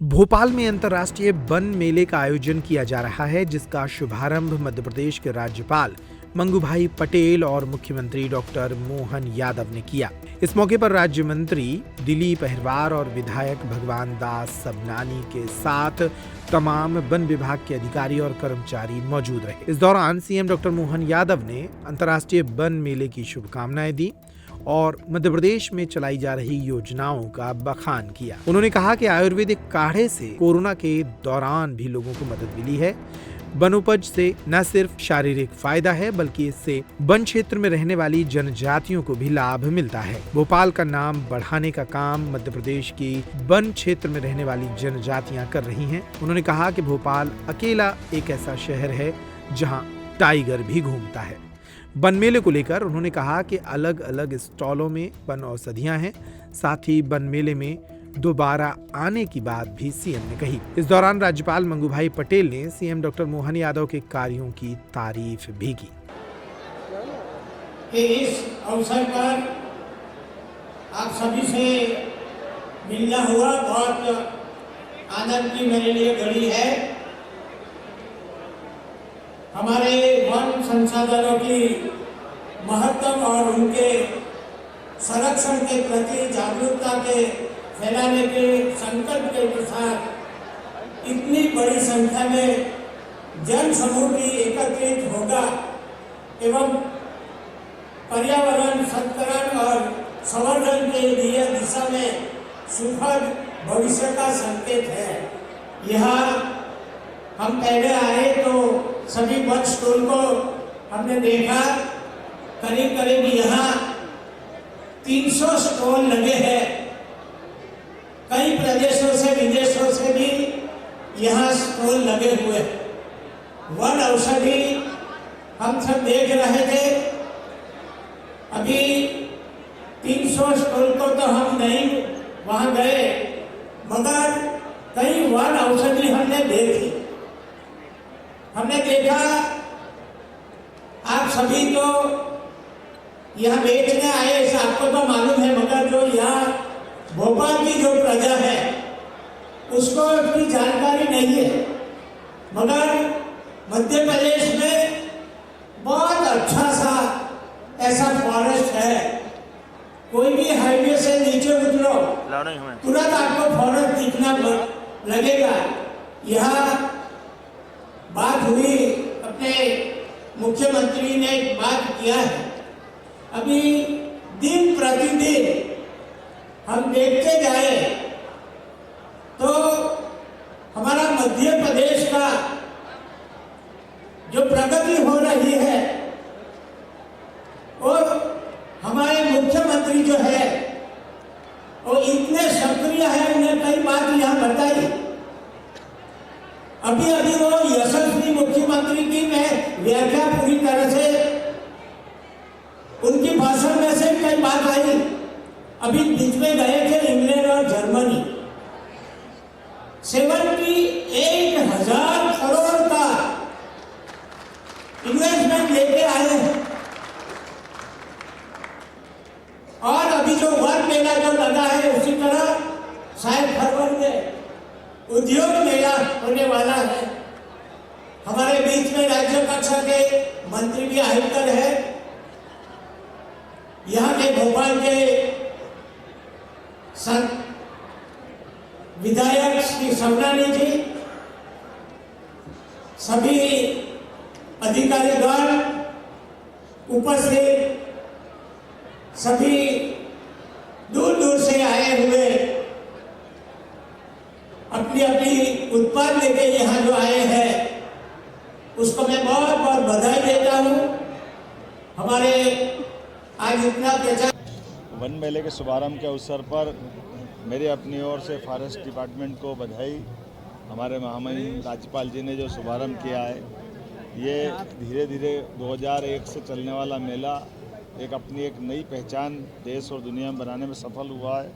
भोपाल में अंतर्राष्ट्रीय वन मेले का आयोजन किया जा रहा है, जिसका शुभारंभ मध्य प्रदेश के राज्यपाल मंगूभाई पटेल और मुख्यमंत्री डॉक्टर मोहन यादव ने किया। इस मौके पर राज्य मंत्री दिलीप अहिरवार और विधायक भगवान दास सबनानी के साथ तमाम वन विभाग के अधिकारी और कर्मचारी मौजूद रहे। इस दौरान सीएम डॉक्टर मोहन यादव ने अंतर्राष्ट्रीय वन मेले की शुभकामनाएं दी और मध्य प्रदेश में चलाई जा रही योजनाओं का बखान किया। उन्होंने कहा कि आयुर्वेदिक काढ़े से कोरोना के दौरान भी लोगों को मदद मिली है। वनोपज से न सिर्फ शारीरिक फायदा है, बल्कि इससे वन क्षेत्र में रहने वाली जनजातियों को भी लाभ मिलता है। भोपाल का नाम बढ़ाने का काम मध्य प्रदेश की वन क्षेत्र में रहने वाली जनजातियां कर रही हैं। उन्होंने कहा कि भोपाल अकेला एक ऐसा शहर है जहां टाइगर भी घूमता है। वन मेले को लेकर उन्होंने कहा कि अलग अलग स्टॉलों में वन औषधियां हैं। साथ ही वन मेले में दोबारा आने की बात भी सीएम ने कही। इस दौरान राज्यपाल मंगूभाई पटेल ने सीएम डॉक्टर मोहन यादव के कार्यों की तारीफ भी की। इस अवसर पर आप सभी से मिलना हुआ बहुत आनंद की मेरे लिए घड़ी है। हमारे वन संसाधनों की महत्व और उनके संरक्षण के प्रति जागरूकता के फैलाने के संकल्प के साथ इतनी बड़ी संख्या में जन समूह भी एकत्रित होगा एवं पर्यावरण संरक्षण और संवर्धन के लिए दिशा में सुखद भविष्य का संकेत है। यहाँ हम पहले आए तो सभी वन स्टॉल को हमने देखा, करीब करीब यहाँ 300 स्टॉल लगे हैं। कई प्रदेशों से विदेशों से भी यहाँ स्टॉल लगे हुए। वन औषधि हम सब देख रहे थे। अभी 300 स्टॉल को तो हम नहीं वहाँ गए, मगर कई वन औषधि हमने देखी। हमने देखा आप सभी तो यहाँ बेचने आए, आपको तो मालूम है, मगर जो यहाँ भोपाल की जो प्रजा है उसको इसकी जानकारी नहीं है। मगर मध्य प्रदेश में बहुत अच्छा सा ऐसा फॉरेस्ट है। कोई भी हाईवे से नीचे उतरो तुरंत आपको फॉरेस्ट दिखना लगेगा। यहाँ बात हुई, अपने मुख्यमंत्री ने एक बात किया है। अभी दिन प्रतिदिन हम देखते जाए तो हमारा मध्य प्रदेश का जो प्रगति हो रही है और हमारे मुख्यमंत्री जो है वो इतने सक्रिय है, उन्हें कई बात यहाँ बताई। अभी अभी वो यशस्वी मुख्यमंत्री की मैं व्याख्या पूरी तरह से उनकी भाषण में से कई बात आई। अभी बीच में गए थे इंग्लैंड और जर्मनी, 71,000 करोड़ का इन्वेस्टमेंट लेके आए हैं। और अभी जो वन मेला जो लगा है, उसी तरह शायद फरवरी में उद्योग मेला होने वाला है। हमारे बीच में राज्य कक्षा के मंत्री भी आयुक्त है। यहाँ के भोपाल के विधायक श्री सबनानी जी, सभी अधिकारीगण उपस्थित, सभी दूर दूर से आए हुए अपनी अपनी उत्पाद लेके यहाँ जो आए हैं उसको मैं बहुत बहुत बधाई देता हूँ। हमारे आज इतना प्रचार वन मेले के शुभारंभ के अवसर पर मेरी अपनी ओर से फॉरेस्ट डिपार्टमेंट को बधाई। हमारे महामहिम राज्यपाल जी ने जो शुभारंभ किया है, ये धीरे धीरे 2001 से चलने वाला मेला एक अपनी एक नई पहचान देश और दुनिया में बनाने में सफल हुआ है।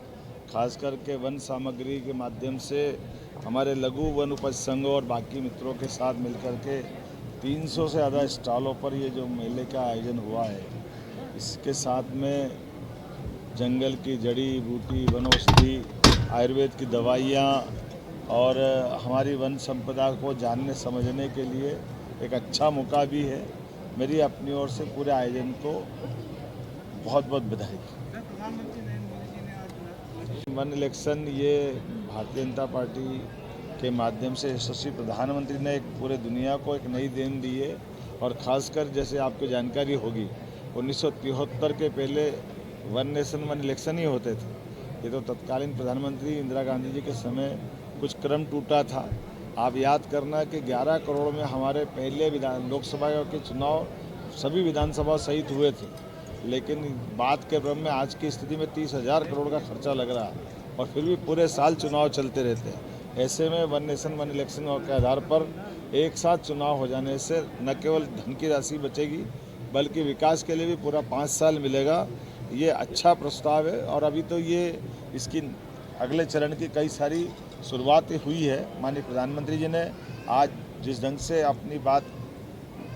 खास करके वन सामग्री के माध्यम से हमारे लघु वन उपज संघ और बाकी मित्रों के साथ मिलकर के 300 से ज़्यादा स्टॉलों पर ये जो मेले का आयोजन हुआ है, इसके साथ में जंगल की जड़ी बूटी, वनौषधि, आयुर्वेद की दवाइयाँ, और हमारी वन संपदा को जानने समझने के लिए एक अच्छा मौका भी है। मेरी अपनी ओर से पूरे आयोजन को बहुत बहुत बधाई। वन इलेक्शन ये भारतीय जनता पार्टी के माध्यम से यशस्वी प्रधानमंत्री ने एक पूरे दुनिया को एक नई देन दी है। और ख़ासकर जैसे आपको जानकारी होगी 1973 के पहले वन नेशन वन इलेक्शन ही होते थे। ये तो तत्कालीन प्रधानमंत्री इंदिरा गांधी जी के समय कुछ क्रम टूटा था। आप याद करना कि 11 करोड़ में हमारे पहले लोकसभा के चुनाव सभी विधानसभा सहित हुए थे, लेकिन बाद के क्रम में आज की स्थिति में 30,000 करोड़ का खर्चा लग रहा है और फिर भी पूरे साल चुनाव चलते रहते हैं। ऐसे में वन नेशन वन इलेक्शन के आधार पर एक साथ चुनाव हो जाने से न केवल धन की राशि बचेगी बल्कि विकास के लिए भी पूरा 5 साल मिलेगा। ये अच्छा प्रस्ताव है और अभी तो ये इसकी अगले चरण की कई सारी शुरुआत हुई है। माननीय प्रधानमंत्री जी ने आज जिस ढंग से अपनी बात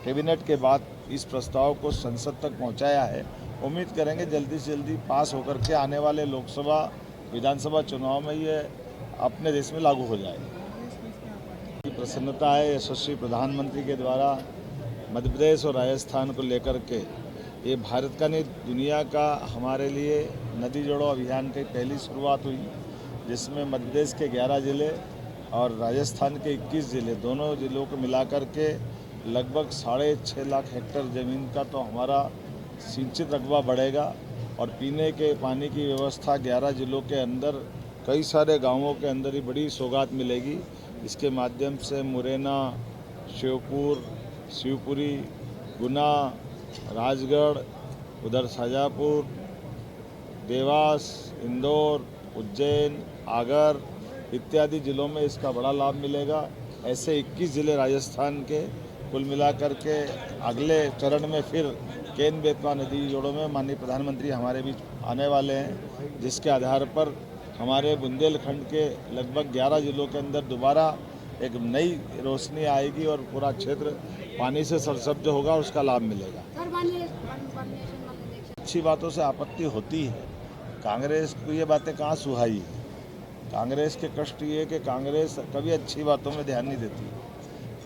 कैबिनेट के बाद इस प्रस्ताव को संसद तक पहुंचाया है, उम्मीद करेंगे जल्दी से जल्दी पास होकर के आने वाले लोकसभा विधानसभा चुनाव में ये अपने देश में लागू हो जाएगी। प्रसन्नता है यशस्वी प्रधानमंत्री के द्वारा मध्य प्रदेश और राजस्थान को लेकर के ये भारत का नहीं दुनिया का हमारे लिए नदी जोड़ो अभियान की पहली शुरुआत हुई, जिसमें मध्य प्रदेश के 11 ज़िले और राजस्थान के 21 ज़िले दोनों ज़िलों को मिलाकर के लगभग 6.5 लाख हेक्टेयर ज़मीन का तो हमारा सिंचित रकबा बढ़ेगा और पीने के पानी की व्यवस्था 11 ज़िलों के अंदर कई सारे गांवों के अंदर ही बड़ी सौगात मिलेगी। इसके माध्यम से मुरैना, श्योपुर, शिवपुरी, गुना, राजगढ़, उधर शाजापुर, देवास, इंदौर, उज्जैन, आगर इत्यादि ज़िलों में इसका बड़ा लाभ मिलेगा। ऐसे 21 ज़िले राजस्थान के कुल मिलाकर के अगले चरण में फिर केन बेतवा नदी जोड़ों में माननीय प्रधानमंत्री हमारे बीच आने वाले हैं, जिसके आधार पर हमारे बुंदेलखंड के लगभग 11 ज़िलों के अंदर दोबारा एक नई रोशनी आएगी और पूरा क्षेत्र पानी से सरसब्ज होगा और उसका लाभ मिलेगा। अच्छी बातों से आपत्ति होती है, कांग्रेस को ये बातें कहाँ सुहाई है। कांग्रेस के कष्ट ये कि कांग्रेस कभी अच्छी बातों में ध्यान नहीं देती।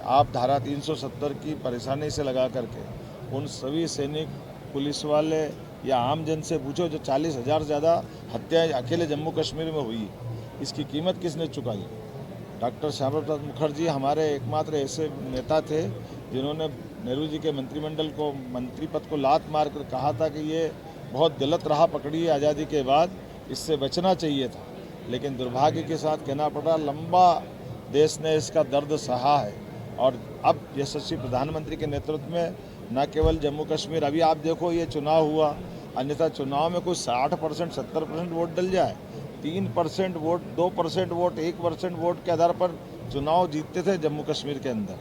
आप धारा 370 की परेशानी से लगा करके उन सभी सैनिक, पुलिस वाले या आम जन से पूछो जो 40,000 से ज़्यादा हत्याएं अकेले जम्मू कश्मीर में हुई, इसकी कीमत किसने चुकाई? डॉक्टर श्यामा प्रसाद मुखर्जी हमारे एकमात्र ऐसे नेता थे जिन्होंने नेहरू जी के मंत्रिमंडल को मंत्री पद को लात मार कर कहा था कि ये बहुत गलत राह पकड़ी है आज़ादी के बाद, इससे बचना चाहिए था। लेकिन दुर्भाग्य के साथ कहना पड़ा, लंबा देश ने इसका दर्द सहा है और अब यशस्वी प्रधानमंत्री के नेतृत्व में न केवल जम्मू कश्मीर, अभी आप देखो ये चुनाव हुआ, अन्यथा चुनाव में कोई 60% 70% वोट डल जाए, 3% वोट, 2% वोट, 1% वोट के आधार पर चुनाव जीतते थे जम्मू कश्मीर के अंदर।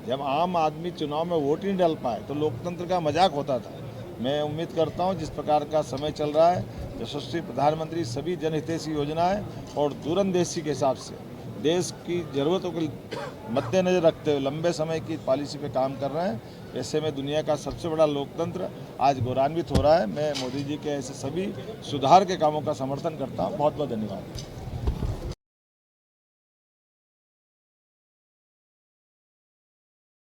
जब आम आदमी चुनाव में वोट ही नहीं डाल पाए तो लोकतंत्र का मजाक होता था। मैं उम्मीद करता हूं जिस प्रकार का समय चल रहा है, यशस्वी प्रधानमंत्री सभी जनहितैषी योजनाएं और दूरंदेशी के हिसाब से देश की ज़रूरतों को मद्देनजर रखते हुए लंबे समय की पॉलिसी पे काम कर रहे हैं। ऐसे में दुनिया का सबसे बड़ा लोकतंत्र आज गौरवान्वित हो रहा है। मैं मोदी जी के ऐसे सभी सुधार के कामों का समर्थन करता हूँ। बहुत बहुत धन्यवाद।